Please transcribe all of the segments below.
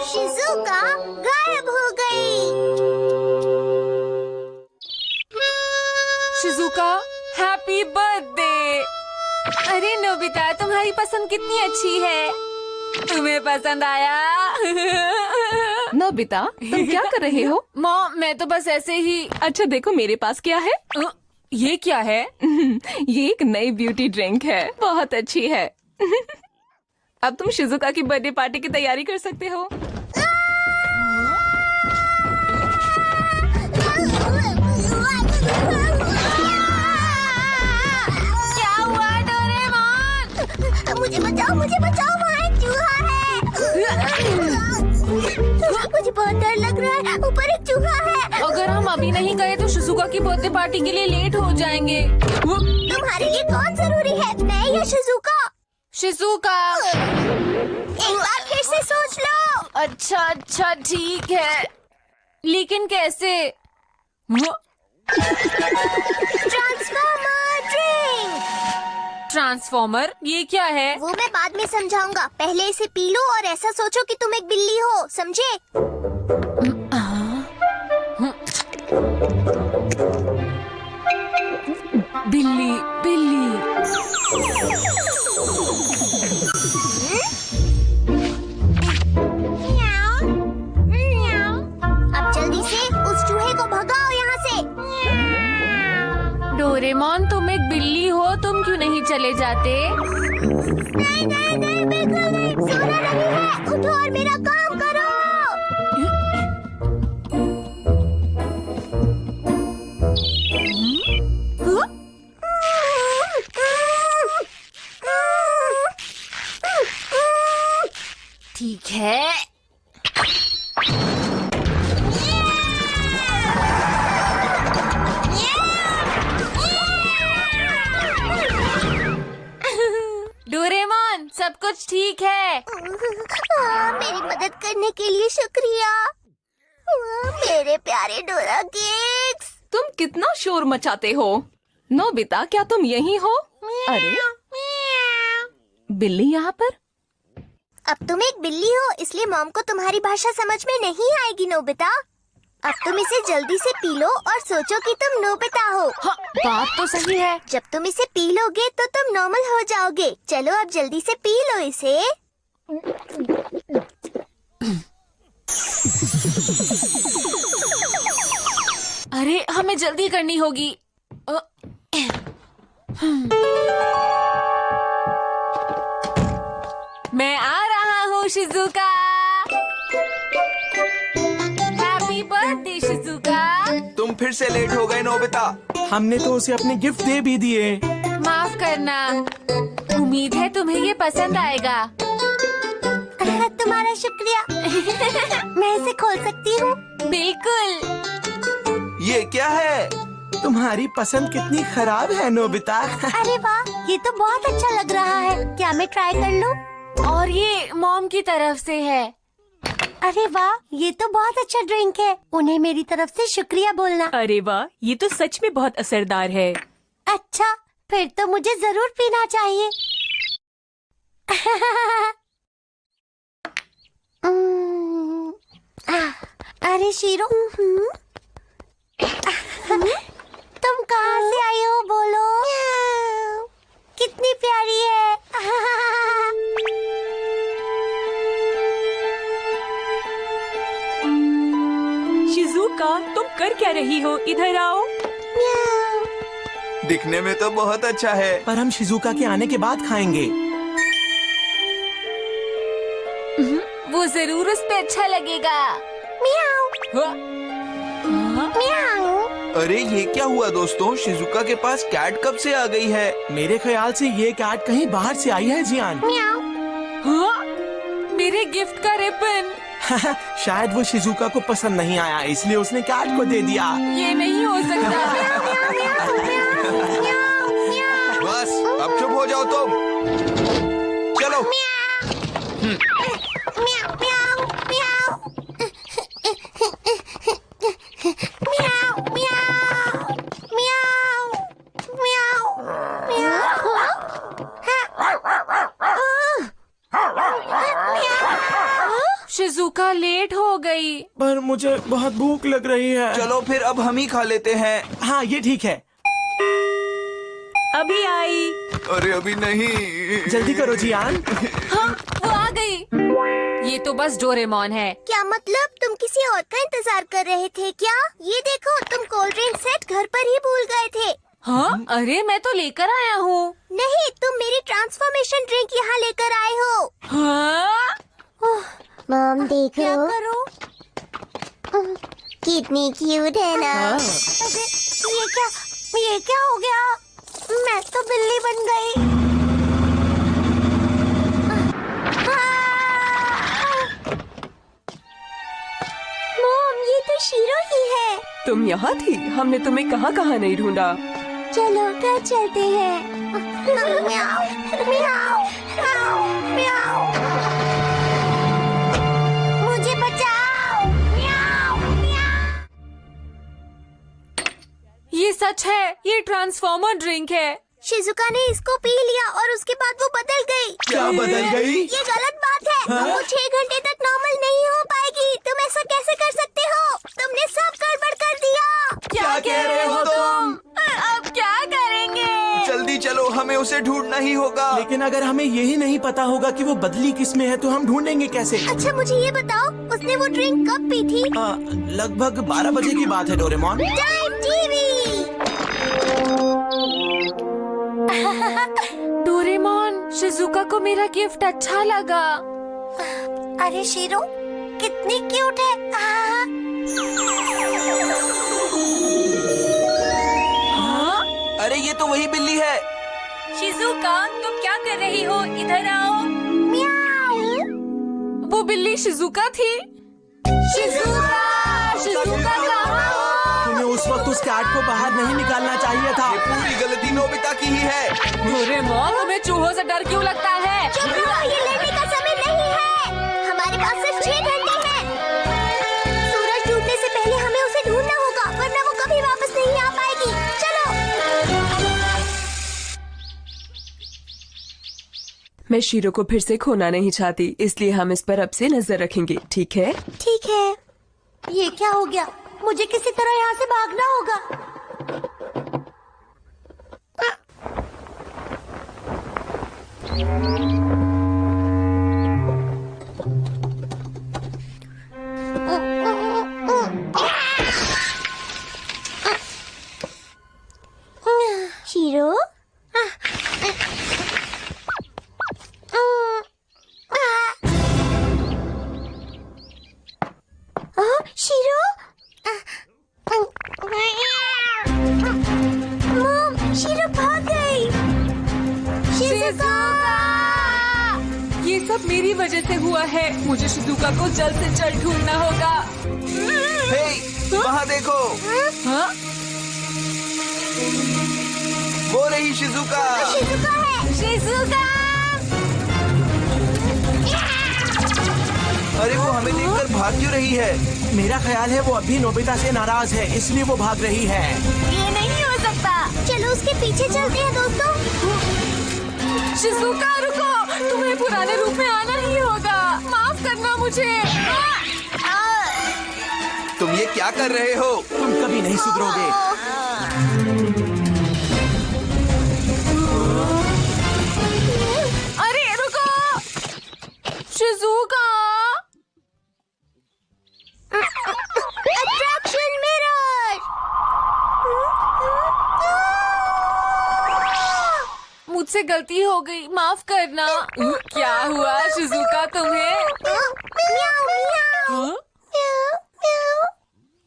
Shizuka गायब हो गई। Shizuka, happy birthday. अरे नोबिता, तुम्हारी पसंद कितनी अच्छी है। तुम्हें पसंद आया? नोबिता, तुम क्या कर रहे हो? मॉम, मैं तो बस ऐसे ही। अच्छा देखो मेरे पास क्या है। ये क्या है? ये एक नई ब्यूटी ड्रिंक है, बहुत अच्छी है। अब तुम शिजुका की बर्थडे पार्टी की तैयारी कर सकते हो। क्या हुआ डोरेमोन? मुझे बचाओ, वहाँ एक चूहा है। मुझे बहुत डर लग रहा है, ऊपर एक चूहा है। अगर हम अभी नहीं गए तो शिजुका की बर्थडे पार्टी के लिए लेट हो जाएंगे। तुम्हारे लिए कौन जरूरी है, मैं या शिज़ुका? शिजुका। एक बार फिर से सोच लो। अच्छा ठीक है, लेकिन कैसे? Transformer drink. ट्रांसफॉर्मर? ये क्या है? वो मैं बाद में समझाऊंगा, पहले इसे पी लो और ऐसा सोचो कि तुम एक बिल्ली हो, समझे? बिल्ली बिल्ली। अब जल्दी से उस चूहे को भगाओ यहाँ से। डोरेमोन, तुम एक बिल्ली हो, तुम क्यों नहीं चले जाते? नहीं, बिल्कुल नहीं। सोना नहीं है, उठो और मेरा काम करो। ठीक है। डोरेमोन, सब कुछ ठीक है। मेरी मदद करने के लिए शुक्रिया, मेरे प्यारे डोरा केक्स। तुम कितना शोर मचाते हो। नोबिता, क्या तुम यहीं हो? अरे बिल्ली यहाँ पर? अब तुम एक बिल्ली हो, इसलिए मॉम को तुम्हारी भाषा समझ में नहीं आएगी नोबिता। अब तुम इसे जल्दी से पी लो और सोचो कि तुम नोबिता हो। हाँ, बात तो सही है। जब तुम इसे पी लोगे तो तुम नॉर्मल हो जाओगे। चलो अब जल्दी से पी लो इसे। अरे हमें जल्दी करनी होगी। मैं आ रहा हूँ शिजुका। Happy birthday Shizuka. तुम फिर से लेट हो गए नोबिता। हमने तो उसे अपने गिफ्ट दे भी दिए। माफ करना, उम्मीद है तुम्हें ये पसंद आएगा। तुम्हारा शुक्रिया। मैं इसे खोल सकती हूँ? बिल्कुल। ये क्या है? तुम्हारी पसंद कितनी खराब है नोबिता। अरे वाह, ये तो बहुत अच्छा लग रहा है। क्या मैं ट्राई कर लूँ? और ये मॉम की तरफ से है। अरे वाह, ये तो बहुत अच्छा ड्रिंक है। उन्हें मेरी तरफ से शुक्रिया बोलना। अरे वाह, ये तो सच में बहुत असरदार है। अच्छा, फिर तो मुझे जरूर पीना चाहिए। अरे शीरो, तुम कहाँ से आई हो, बोलो। कितनी प्यारी है। शिजुका, तुम कर क्या रही हो? इधर आओ। दिखने में तो बहुत अच्छा है, पर हम शिजुका के आने के बाद खाएंगे। वो जरूर उस पे अच्छा लगेगा। म्याऊ, म्याऊ। अरे ये क्या हुआ दोस्तों? शिजुका के पास कैट कब से आ गई है? मेरे ख्याल से ये कैट कहीं बाहर से आई है जियान। म्याऊ। हाँ? मेरे गिफ्ट का रिबन। शायद वो शिजुका को पसंद नहीं आया, इसलिए उसने कैट को दे दिया। ये नहीं हो सकता। बस अब चुप हो जाओ तुम। चलो। म्याऊ, म्याऊ, म्याऊ। म्याऊ, म्याऊ, म्याऊ, म्याऊ, म्याऊ। शिजुका लेट हो गई। पर मुझे बहुत भूख लग रही है। चलो फिर अब हम ही खा लेते हैं। हाँ ये ठीक है। अभी आई। अरे अभी नहीं। जल्दी करो जियान। हाँ, वो आ गई। ये तो बस डोरेमोन है। क्या मतलब तुम किसी और का इंतजार कर रहे थे क्या? ये देखो तुम कोल्ड ड्रिंक सेट घर पर ही भूल गए थे। हाँ, अरे मैं तो लेकर आया हूँ। नहीं, तुम मेरी ट्रांसफॉर्मेशन ड्रिंक यहाँ लेकर आए हो। हाँ? मॉम देखो। क्या करो? कितनी क्यूट है ना। अरे, ये क्या हो गया? मैं तो बिल्ली बन गई। मॉम, ये तो शीरो ही है। तुम यहाँ थी? हमने तुम्हें कहाँ कहाँ नहीं ढूंढा। चलो घर चलते हैं। म्याऊ, म्याऊ, म्याऊ, म्याऊ। मुझे बचाओ। म्याऊ, म्याऊ। ये सच है, ये ट्रांसफॉर्मर ड्रिंक है। शिजुका ने इसको पी लिया और उसके बाद वो बदल गई। क्या बदल गई? ये गलत बात है। वो 6 घंटे तक नॉर्मल नहीं हो पाएगी। तुम ऐसा कैसे कर सकते हो? तुमने सब गड़बड़ कर दिया। क्या कह रहे हो तुम? अब क्या करेंगे? जल्दी चलो, हमें उसे ढूंढना ही होगा। लेकिन अगर हमें यही नहीं पता होगा कि वो बदली किस में है तो हम ढूंढेंगे कैसे? अच्छा मुझे ये बताओ, उसने वो ड्रिंक कब पी थी? लगभग 12 बजे की बात है Doraemon. Time TV. Doraemon, Shizuka को मेरा गिफ्ट अच्छा लगा। अरे शीरो, कितनी क्यूट है। हाँ? अरे ये तो वही बिल्ली है। शिजुका, तुम क्या कर रही हो? इधर आओ। म्याऊ। वो बिल्ली शिजुका थी। शिजुका कहाँ हो? तुम्हें उस वक्त उस कैट को बाहर नहीं निकालना चाहिए था। ये पूरी गलती नोबिता की ही है। डोरेमोन, तुम्हें चूहों से डर क्यों लगता है? चुप रहो, ये लड़ने का समय नहीं है। हमारे पास सिर्फ 6 घंटे हैं। सूरज डूबने से पहले हमें उसे ढूंढना होगा, वरना वो कभी वापस नहीं आ पाएगी। चलो। मैं शीरो को फिर से खोना नहीं चाहती, इसलिए हम इस पर अब से नजर रखेंगे, ठीक है? ठीक है। ये क्या हो गया? मुझे किसी तरह यहाँ से भागना होगा। शीरो? शीरो? मॉम, शीरो भाग गई। शिजुका! ये सब मेरी वजह से हुआ है। मुझे शिजुका को जल्द से जल्द ढूंढना होगा। हे, वहाँ देखो, हाँ? वो रही शिजुका। शिजुका है। शिजुका! अरे वो हमें देखकर भाग क्यों रही है? मेरा ख्याल है वो अभी नोबिता से नाराज है, इसलिए वो भाग रही है। ये नहीं हो सकता। चलो उसके पीछे चलते हैं दोस्तों। शिजुका रुको, तुम्हें पुराने रूप में आना ही होगा। माफ करना मुझे। तुम ये क्या कर रहे हो? तुम कभी नहीं सुधरोगे। अरे रुको, शिजुका। Attraction mirror. मुझसे गलती हो गई, माफ करना। क्या हुआ शिजुका तुम्हें? म्याऊ, म्याऊ, हाँ? म्याऊ, म्याऊ।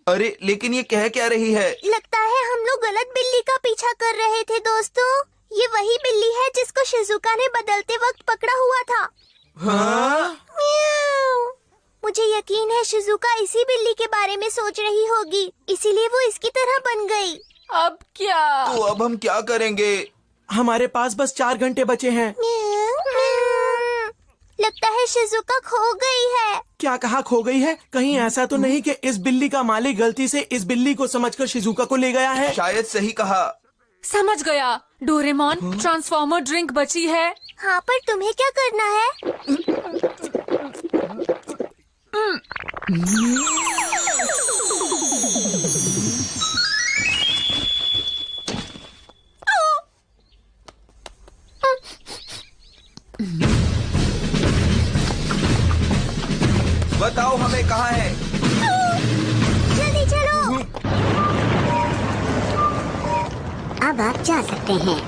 अरे लेकिन ये कह क्या रही है? लगता है हम लोग गलत बिल्ली का पीछा कर रहे थे दोस्तों। ये वही बिल्ली है जिसको शिजुका ने बदलते वक्त पकड़ा हुआ था। हाँ? म्याऊ। मुझे यकीन है शिजुका इसी बिल्ली के बारे में सोच रही होगी, इसीलिए वो इसकी तरह बन गई। अब क्या? तो अब हम क्या करेंगे? हमारे पास बस 4 घंटे बचे हैं। लगता है शिजुका खो गई है। क्या कहा खो गई है? कहीं ऐसा तो नहीं कि इस बिल्ली का मालिक गलती से इस बिल्ली को समझकर शिजुका को ले गया है? शायद सही कहा। समझ गया। डोरेमोन, ट्रांसफॉर्मर ड्रिंक बची है। हाँ, पर तुम्हें क्या करना है? बताओ हमें कहाँ है? जल्दी चलो। अब आप जा सकते हैं।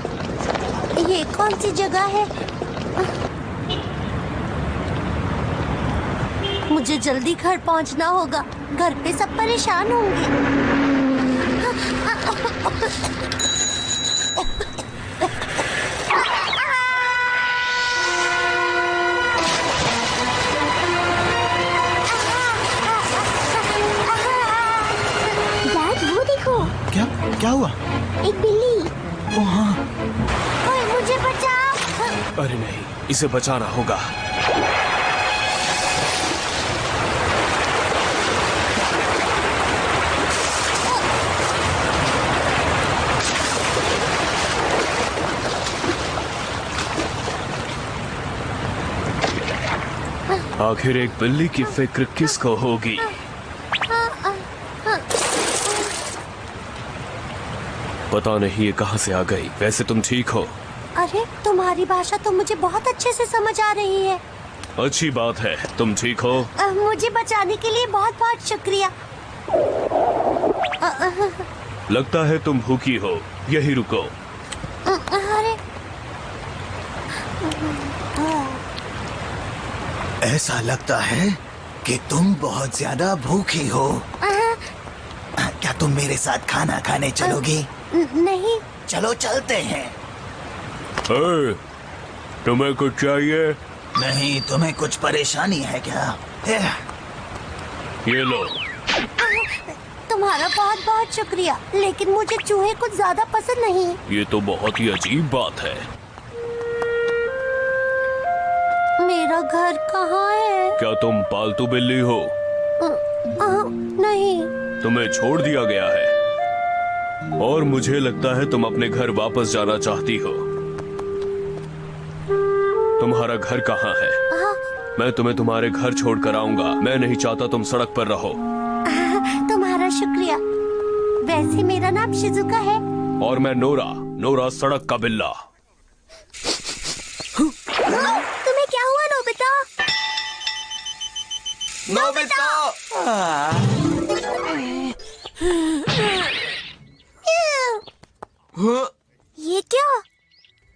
ये कौन सी जगह है? मुझे जल्दी घर पहुंचना होगा। घर पे सब परेशान होंगे। डैड, वो देखो, क्या क्या हुआ? एक बिल्ली। ओ हाँ। ओए, मुझे बचाओ। अरे नहीं, इसे बचाना होगा। आखिर एक बिल्ली की फिक्र किसको होगी? पता नहीं ये कहाँ से आ गई। वैसे तुम ठीक हो? अरे, तुम्हारी भाषा तो मुझे बहुत अच्छे से समझ आ रही है। अच्छी बात है। तुम ठीक हो? मुझे बचाने के लिए बहुत बहुत शुक्रिया। लगता है तुम भूखी हो। यही रुको। अरे, ऐसा लगता है कि तुम बहुत ज्यादा भूखी हो। क्या तुम मेरे साथ खाना खाने चलोगी? नहीं। चलो चलते हैं। तुम्हें कुछ चाहिए? नहीं, तुम्हें कुछ परेशानी है क्या? ये लो। तुम्हारा बहुत बहुत शुक्रिया, लेकिन मुझे चूहे कुछ ज्यादा पसंद नहीं। ये तो बहुत ही अजीब बात है। मेरा घर कहाँ है? क्या तुम पालतू बिल्ली हो? नहीं। तुम्हें छोड़ दिया गया है और मुझे लगता है तुम अपने घर वापस जाना चाहती हो। तुम्हारा घर कहाँ है? मैं तुम्हें तुम्हारे घर छोड़कर आऊंगा। मैं नहीं चाहता तुम सड़क पर रहो। तुम्हारा शुक्रिया। वैसे मेरा नाम शिजुका है। और मैं नोरा। नोरा सड़क का बिल्ला। तुम्हें क्या हुआ नोबिता? नोबिता! हाँ? ये क्या?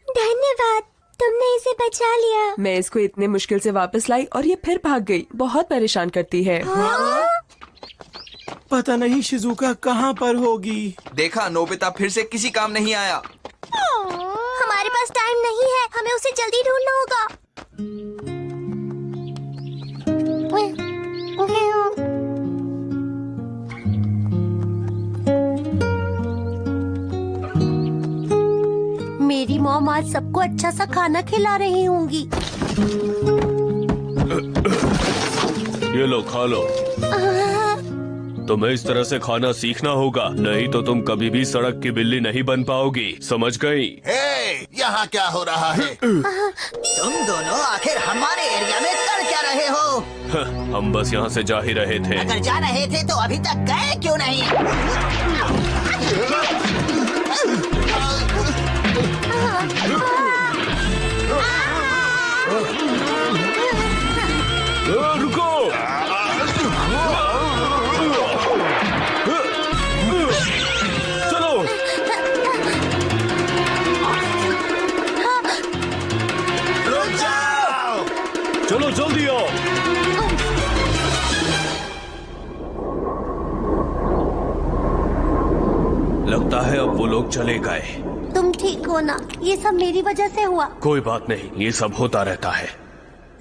धन्यवाद, तुमने इसे बचा लिया। मैं इसको इतने मुश्किल से वापस लाई और ये फिर भाग गई। बहुत परेशान करती है। पता नहीं शिजुका कहाँ पर होगी। देखा, नोबिता फिर से किसी काम नहीं आया। हमारे पास टाइम नहीं है, हमें उसे जल्दी ढूंढना होगा। मेरी मॉम आज सबको अच्छा सा खाना खिला रही होंगी। ये लो, खा लो। तुम्हें इस तरह से खाना सीखना होगा, नहीं तो तुम कभी भी सड़क की बिल्ली नहीं बन पाओगी। समझ गई? हे, यहाँ क्या हो रहा है? तुम दोनों आखिर हमारे एरिया में कर क्या रहे हो? हम बस यहाँ से जा ही रहे थे। अगर जा रहे थे तो अभी तक गए क्यों नहीं? रुको! चलो! रुक जाओ! चलो जल्दी आओ। लगता है अब वो लोग चले गए। तुम ठीक हो ना? ये सब मेरी वजह से हुआ। कोई बात नहीं, ये सब होता रहता है।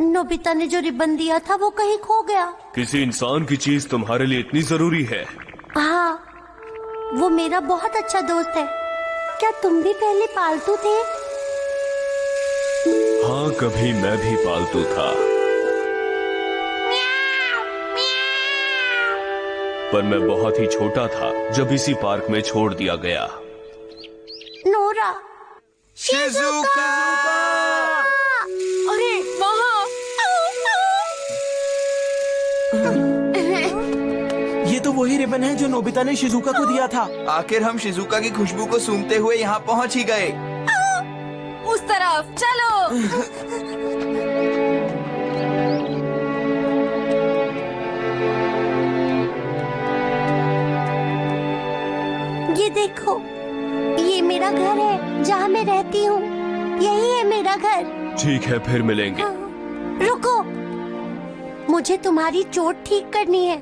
नोबिता ने जो रिबन दिया था वो कहीं खो गया। किसी इंसान की चीज तुम्हारे लिए इतनी जरूरी है? हाँ, वो मेरा बहुत अच्छा दोस्त है। क्या तुम भी पहले पालतू थे? हाँ, कभी मैं भी पालतू था, पर मैं बहुत ही छोटा था जब इसी पार्क में छोड़ दिया गया। Nora, Shizuka! अरे वहाँ! तो वही रिबन है जो नोबिता ने शिजुका को दिया था। आखिर हम शिजुका की खुशबू को सूंघते हुए यहाँ पहुँच ही गए। उस तरफ चलो। ये देखो, ये मेरा घर है जहाँ मैं रहती हूँ। यही है मेरा घर। ठीक है, फिर मिलेंगे। रुको, मुझे तुम्हारी चोट ठीक करनी है।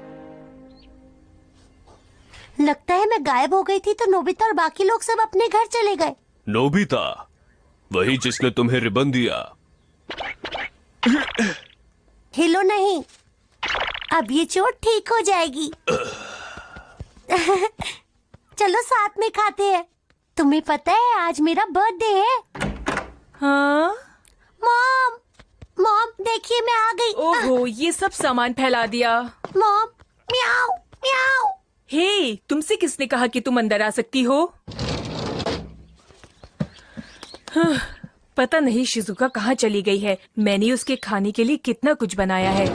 लगता है मैं गायब हो गई थी तो नोबिता और बाकी लोग सब अपने घर चले गए। नोबिता, वही जिसने तुम्हें रिबन दिया। हिलो नहीं, अब ये चोट ठीक हो जाएगी। चलो साथ में खाते हैं। तुम्हें पता है आज मेरा बर्थडे है। हाँ? मॉम, मॉम देखिए मैं आ गई। ओहो, ये सब सामान फैला दिया। मॉम, म्याऊ म्याऊ। हे, तुमसे किसने कहा कि तुम अंदर आ सकती हो? हाँ, पता नहीं शिजुका कहाँ चली गई है। मैंने उसके खाने के लिए कितना कुछ बनाया है।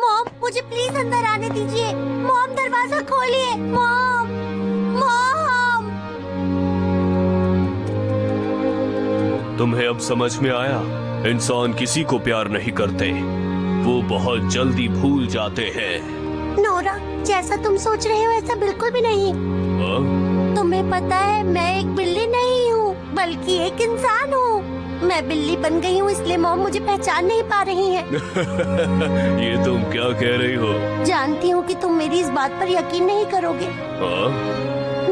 मॉम, मुझे प्लीज अंदर आने दीजिए। मॉम, दरवाजा खोलिए। Mom, mom. तुम्हें अब समझ में आया? इंसान किसी को प्यार नहीं करते, वो बहुत जल्दी भूल जाते हैं। नोरा, जैसा तुम सोच रहे हो ऐसा बिल्कुल भी नहीं। तुम्हें पता है मैं एक बिल्ली नहीं हूँ बल्कि एक इंसान हूँ। मैं बिल्ली बन गई हूँ इसलिए मॉम मुझे पहचान नहीं पा रही है। ये तुम क्या कह रही हो? जानती हूँ कि तुम मेरी इस बात पर यकीन नहीं करोगे।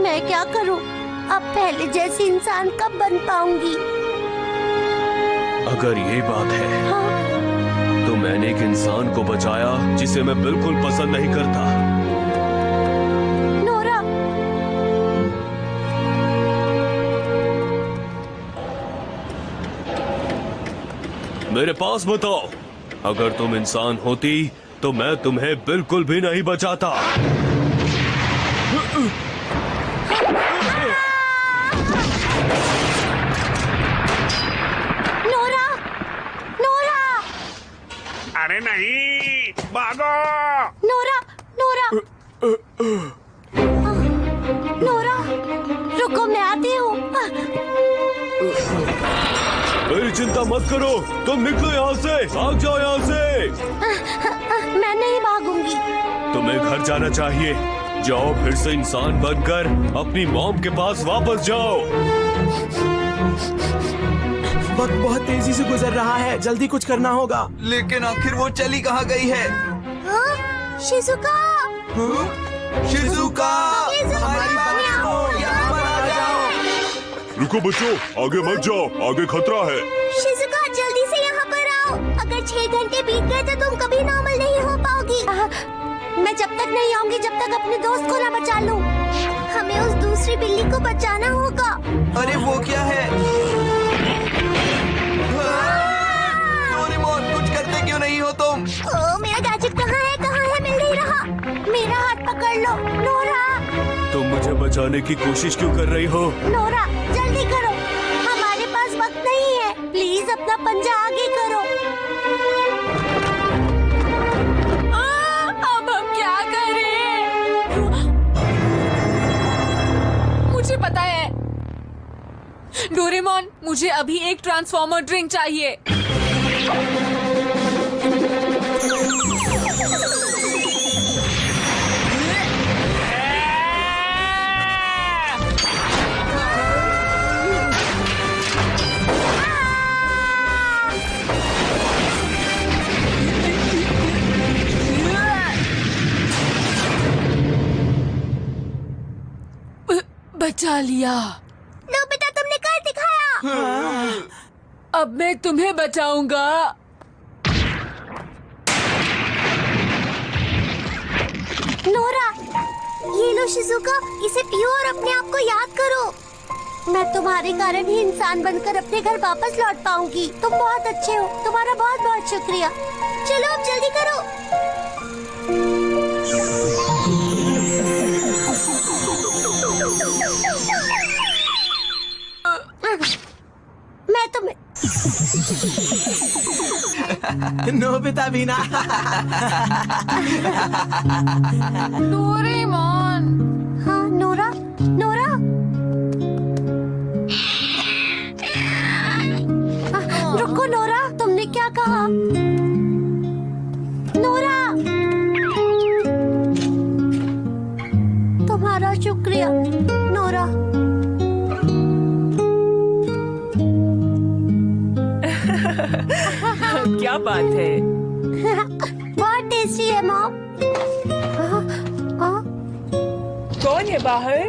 मैं क्या करूँ? अब पहले जैसी इंसान कब बन पाऊंगी? अगर ये बात है, हाँ? तो मैंने एक इंसान को बचाया जिसे मैं बिल्कुल पसंद नहीं करता। नोरा, मेरे पास बताओ, अगर तुम इंसान होती तो मैं तुम्हें बिल्कुल भी नहीं बचाता। नोरा, नोरा, अरे नहीं, भागो। नोरा, नोरा, नोरा, रुको मैं आती हूँ। मेरी चिंता मत करो, तुम निकलो यहाँ से, भाग जाओ यहाँ से। मैं नहीं भागूंगी। तुम्हें घर जाना चाहिए। जाओ, फिर से इंसान बनकर अपनी मॉम के पास वापस जाओ। वक्त बहुत तेजी से गुजर रहा है, जल्दी कुछ करना होगा। लेकिन आखिर वो चली कहाँ गई है? हाँ? शिजुका, शिजुका, हमारी बात सुनो, यहाँ पर आ जाओ। रुको बच्चों, आगे मत जाओ, आगे खतरा है। शिजुका जल्दी से यहाँ पर आओ। अगर 6 घंटे बीत गए तो तुम कभी नॉर्मल नहीं हो पाओगी। मैं जब तक नहीं आऊंगी जब तक अपने दोस्त को ना बचा लूं। हमें उस दूसरी बिल्ली को बचाना होगा। अरे वो क्या है? डोरेमोन, कुछ करते क्यों नहीं हो तुम? ओ, मेरा गैजेट कहाँ है? कहाँ है? मिल नहीं रहा। मेरा हाथ पकड़ लो। नोरा, तुम मुझे बचाने की कोशिश क्यों कर रही हो? नोरा जल्दी करो, हमारे पास वक्त नहीं है। प्लीज अपना पंजा आगे करो। अब हम क्या करें? मुझे पता है। डोरेमोन, मुझे अभी एक ट्रांसफॉर्मर ड्रिंक चाहिए। बचा लिया। नोबिता, तुमने कर दिखाया। अब मैं तुम्हें बचाऊंगा। नोरा, ये लो शिजुका, इसे पियो और अपने आप को याद करो। मैं तुम्हारे कारण ही इंसान बनकर अपने घर वापस लौट पाऊंगी। तुम बहुत अच्छे हो, तुम्हारा बहुत बहुत शुक्रिया। चलो अब जल्दी करो। मैं तुम्हें नोबिता भी ना। डोरेमोन। हाँ नोरा, नोरा। रुको नोरा, तुमने क्या कहा? नोरा, तुम्हारा शुक्रिया नोरा। क्या बात है? बहुत टेस्टी है मॉम। कौन है बाहर?